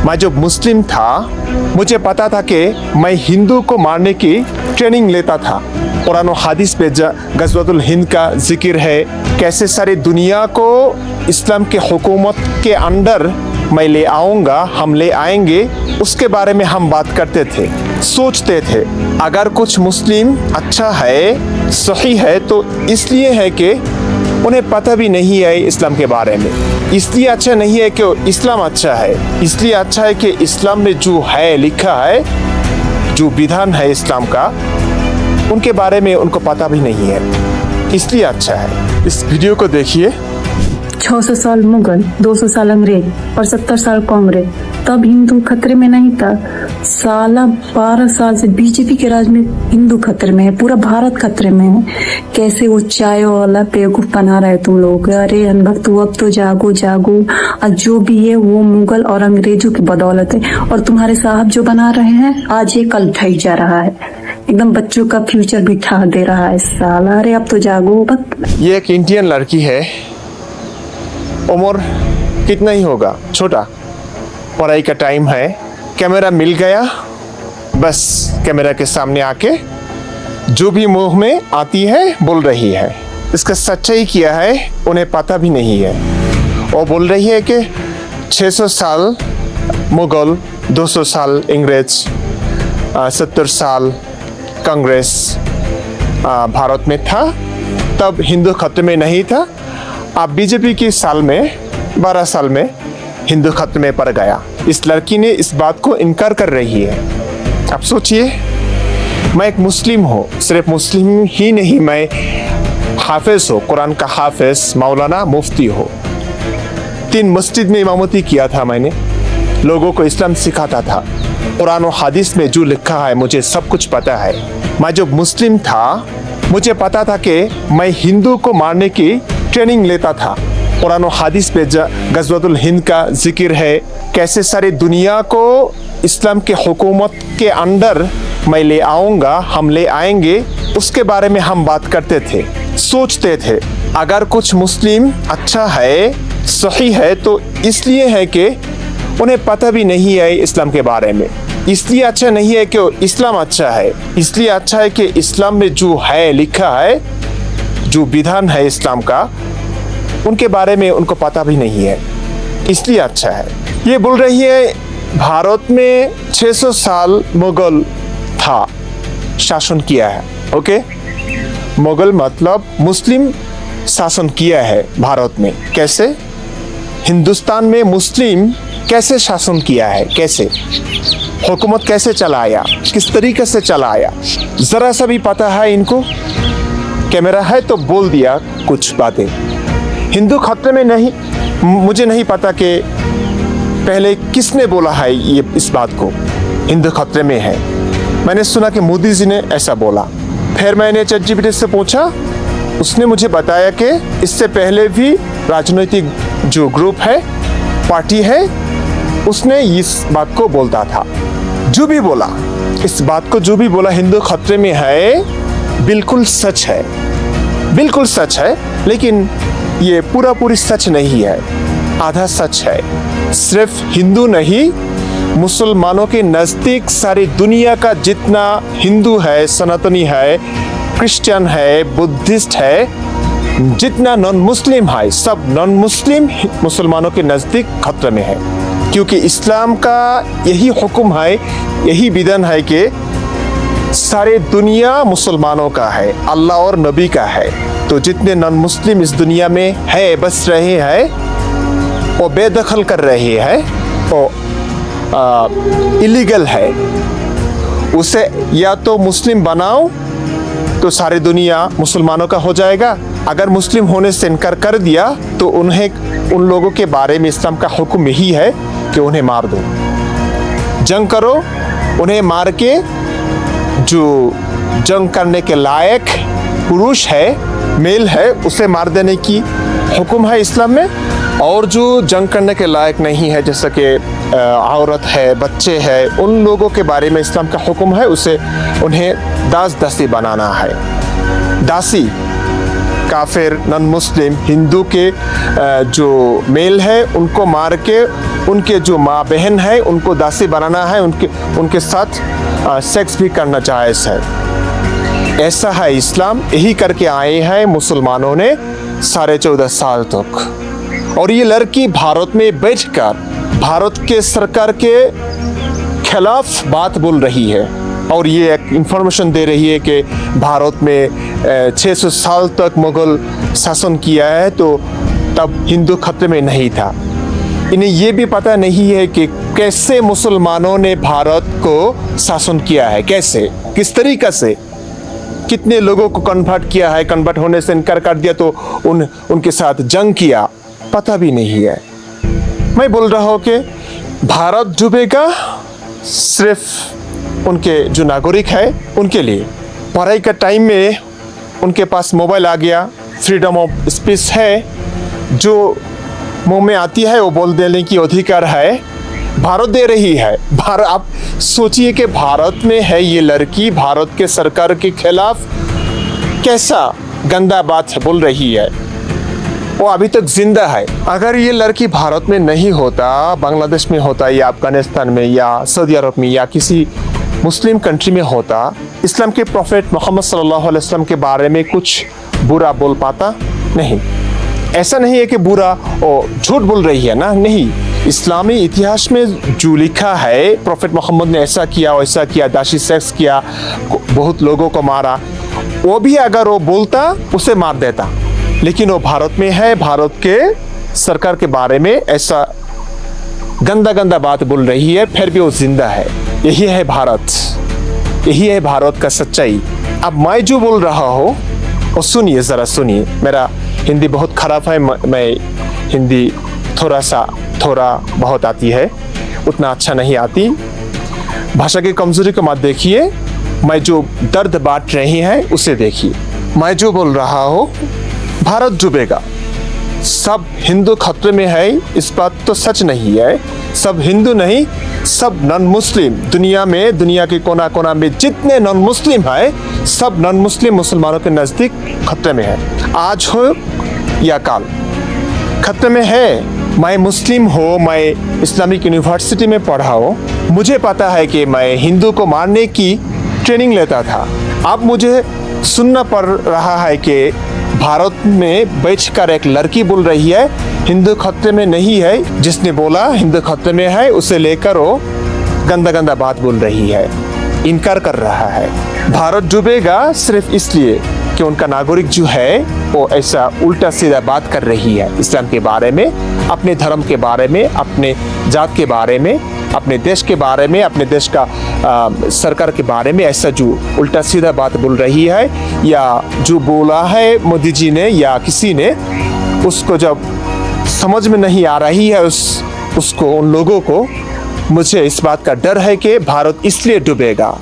मैं जब मुस्लिम था मुझे पता था कि मैं हिंदू को मारने की ट्रेनिंग लेता था। कुरान और हदीस पे गज़वतुल हिंद का जिक्र है, कैसे सारी दुनिया को इस्लाम के हुकूमत के अंडर मैं ले आऊँगा, हम ले आएंगे, उसके बारे में हम बात करते थे। सोचते थे अगर कुछ मुस्लिम अच्छा है, सही है, तो इसलिए है कि उन्हें पता भी नहीं है इस्लाम के बारे में। इसलिए अच्छा नहीं है कि इस्लाम अच्छा है, इसलिए अच्छा है कि इस्लाम में जो है लिखा है, जो विधान है इस्लाम का, उनके बारे में उनको पता भी नहीं है, इसलिए अच्छा है। इस वीडियो को देखिए। 600 साल मुगल, 200 साल अंग्रेज और 70 साल कांग्रेस, तब हिंदू खतरे में नहीं था। साला 12 साल से बीजेपी के राज में हिंदू खतरे में है, पूरा भारत खतरे में है। कैसे वो चाय वाला बेवकूफ बना रहे तुम लोग। अरे अनभक्त, अब तो जागो जागो। और जो भी है वो मुगल और अंग्रेजों की बदौलत है, और तुम्हारे साहब जो बना रहे हैं आज ये कल ढह जा रहा है, एकदम बच्चों का फ्यूचर भी ठा दे रहा है साला। अरे अब तो जागो बस। ये एक इंडियन लड़की है, उम्र कितना ही होगा, छोटा, पढ़ाई का टाइम है। कैमरा मिल गया, बस कैमरा के सामने आके जो भी मुंह में आती है बोल रही है। इसका सच्चाई किया है उन्हें पता भी नहीं है। वो बोल रही है कि 600 साल मुगल, 200 साल अंग्रेज, 70 साल कांग्रेस भारत में था, तब हिंदू खतरे में नहीं था। अब बीजेपी के साल में 12 साल में हिंदू खतरे में पड़ गया। इस लड़की ने इस बात को इनकार कर रही है। अब सोचिए, मैं एक मुस्लिम हूँ, सिर्फ मुस्लिम ही नहीं, मैं हाफिज हूँ, कुरान का हाफिज, मौलाना, मुफ्ती हो। 3 मस्जिद में इमामती किया था मैंने, लोगों को इस्लाम सिखाता था। कुरान और हदीस में जो लिखा है मुझे सब कुछ पता है। मैं जब मुस्लिम था मुझे पता था कि मैं हिंदू को मारने की ट्रेनिंग लेता था। कुरान और हदीस पे गज़वतुल हिंद का जिक्र है, कैसे सारी दुनिया को इस्लाम के हुकूमत के अंडर मैं ले आऊँगा, हम ले आएंगे, उसके बारे में हम बात करते थे। सोचते थे अगर कुछ मुस्लिम अच्छा है, सही है, तो इसलिए है कि उन्हें पता भी नहीं है इस्लाम के बारे में। इसलिए अच्छा नहीं है कि इस्लाम अच्छा है, इसलिए अच्छा है कि इस्लाम में जो है लिखा है, जो विधान है इस्लाम का, उनके बारे में उनको पता भी नहीं है, इसलिए अच्छा है। ये बोल रही है भारत में 600 साल मुगल था, शासन किया है। ओके, मुगल मतलब मुस्लिम शासन किया है भारत में। कैसे? हिंदुस्तान में मुस्लिम कैसे शासन किया है, कैसे हुकूमत कैसे चलाया, किस तरीके से चलाया, जरा सा भी पता है इनको? कैमरा है तो बोल दिया कुछ बातें। हिंदू खतरे में नहीं, मुझे नहीं पता कि पहले किसने बोला है ये इस बात को, हिंदू खतरे में है। मैंने सुना कि मोदी जी ने ऐसा बोला। फिर मैंने ChatGPT से पूछा, उसने मुझे बताया कि इससे पहले भी राजनीतिक जो ग्रुप है, पार्टी है, उसने इस बात को बोलता था। जो भी बोला, इस बात को जो भी बोला हिंदू खतरे में है, बिल्कुल सच है, बिल्कुल सच है। लेकिन ये पूरी सच नहीं है, आधा सच है। सिर्फ हिंदू नहीं, मुसलमानों के नज़दीक सारी दुनिया का जितना हिंदू है, सनातनी है, क्रिश्चियन है, बुद्धिस्ट है, जितना नॉन मुस्लिम है, सब नॉन मुस्लिम मुसलमानों के नज़दीक खतरे में है। क्योंकि इस्लाम का यही हुक्म है, यही विधान है कि सारे दुनिया मुसलमानों का है, अल्लाह और नबी का है। तो जितने नॉन मुस्लिम इस दुनिया में है, बस रहे हैं, वो बेदखल कर रहे हैं, वो इलीगल है। उसे या तो मुस्लिम बनाओ तो सारी दुनिया मुसलमानों का हो जाएगा। अगर मुस्लिम होने से इनकार कर दिया तो उन लोगों के बारे में इस्लाम का हुक्म यही है कि उन्हें मार दो, जंग करो, उन्हें मार के जो जंग करने के लायक पुरुष है, मेल है, उसे मार देने की हुक्म है इस्लाम में। और जो जंग करने के लायक नहीं है, जैसे कि औरत है, बच्चे हैं, उन लोगों के बारे में इस्लाम का हुक्म है, उन्हें दास दासी बनाना है। दासी काफिर नॉन मुस्लिम हिंदू के जो मेल है उनको मार के उनके जो माँ बहन है उनको दासी बनाना है, उनके साथ सेक्स भी करना जायज़ है। ऐसा है इस्लाम, यही करके आए हैं मुसलमानों ने 14.5 साल तक। और ये लड़की भारत में बैठकर भारत के सरकार के खिलाफ बात बोल रही है और ये एक इंफॉर्मेशन दे रही है कि भारत में 600 साल तक मुगल शासन किया है, तो तब हिंदू खतरे में नहीं था। इन्हें ये भी पता नहीं है कि कैसे मुसलमानों ने भारत को शासन किया है, कैसे, किस तरीक़े से, कितने लोगों को कन्वर्ट किया है, कन्वर्ट होने से इनकार कर दिया तो उनके साथ जंग किया, पता भी नहीं है। मैं बोल रहा हूँ कि भारत डूबेगा सिर्फ उनके जो नागरिक है उनके लिए। पढ़ाई का टाइम में उनके पास मोबाइल आ गया, फ्रीडम ऑफ स्पीच है, जो मुंह में आती है वो बोल देने की अधिकार है, भारत दे रही है। आप सोचिए कि भारत में है ये लड़की, भारत के सरकार के खिलाफ कैसा गंदा बात बोल रही है, वो अभी तक जिंदा है। अगर ये लड़की भारत में नहीं होता, बांग्लादेश में होता या अफगानिस्तान में या सऊदी अरब में या किसी मुस्लिम कंट्री में होता, इस्लाम के प्रॉफेट मोहम्मद सल्लल्लाहु अलैहि वसल्लम के बारे में कुछ बुरा बोल पाता? नहीं। ऐसा नहीं है कि बुरा और झूठ बोल रही है ना, नहीं। इस्लामी इतिहास में जो लिखा है प्रॉफेट मोहम्मद ने ऐसा किया वैसा किया, दासी सेक्स किया, बहुत लोगों को मारा, वो भी अगर वो बोलता उसे मार देता। लेकिन वो भारत में है, भारत के सरकार के बारे में ऐसा गंदा गंदा बात बोल रही है, फिर भी वो जिंदा है। यही है भारत, यही है भारत का सच्चाई। अब मैं जो बोल रहा हूँ और सुनिए, ज़रा सुनिए। मेरा हिंदी बहुत ख़राब है, मैं हिंदी थोड़ा बहुत आती है, उतना अच्छा नहीं आती। भाषा की कमज़ोरी को मत देखिए, मैं जो दर्द बांट रही है उसे देखिए। मैं जो बोल रहा हूँ भारत डूबेगा, सब हिंदू खतरे में है, इस बात तो सच नहीं है। सब हिंदू नहीं, सब नॉन मुस्लिम दुनिया में, दुनिया के कोना कोना में जितने नॉन मुस्लिम है, सब नॉन मुस्लिम मुसलमानों के नज़दीक खतरे में है। आज हो या कल खतरे में है। मैं मुस्लिम हो, मैं इस्लामिक यूनिवर्सिटी में पढ़ा हो, मुझे पता है कि मैं हिंदू को मारने की ट्रेनिंग लेता था। अब मुझे सुनना पड़ रहा है कि भारत में बैठकर एक लड़की बोल रही है हिंदू खतरे में नहीं है। जिसने बोला हिंदू खतरे में है उसे लेकर वो गंदा गंदा बात बोल रही है, इनकार कर रहा है। भारत डूबेगा सिर्फ इसलिए कि उनका नागरिक जो है वो ऐसा उल्टा सीधा बात कर रही है इस्लाम के बारे में, अपने धर्म के बारे में, अपने जात के बारे में, अपने देश के बारे में, अपने देश का सरकार के बारे में ऐसा जो उल्टा सीधा बात बोल रही है, या जो बोला है मोदी जी ने या किसी ने, उसको जब समझ में नहीं आ रही है उसको, उन लोगों को, मुझे इस बात का डर है कि भारत इसलिए डूबेगा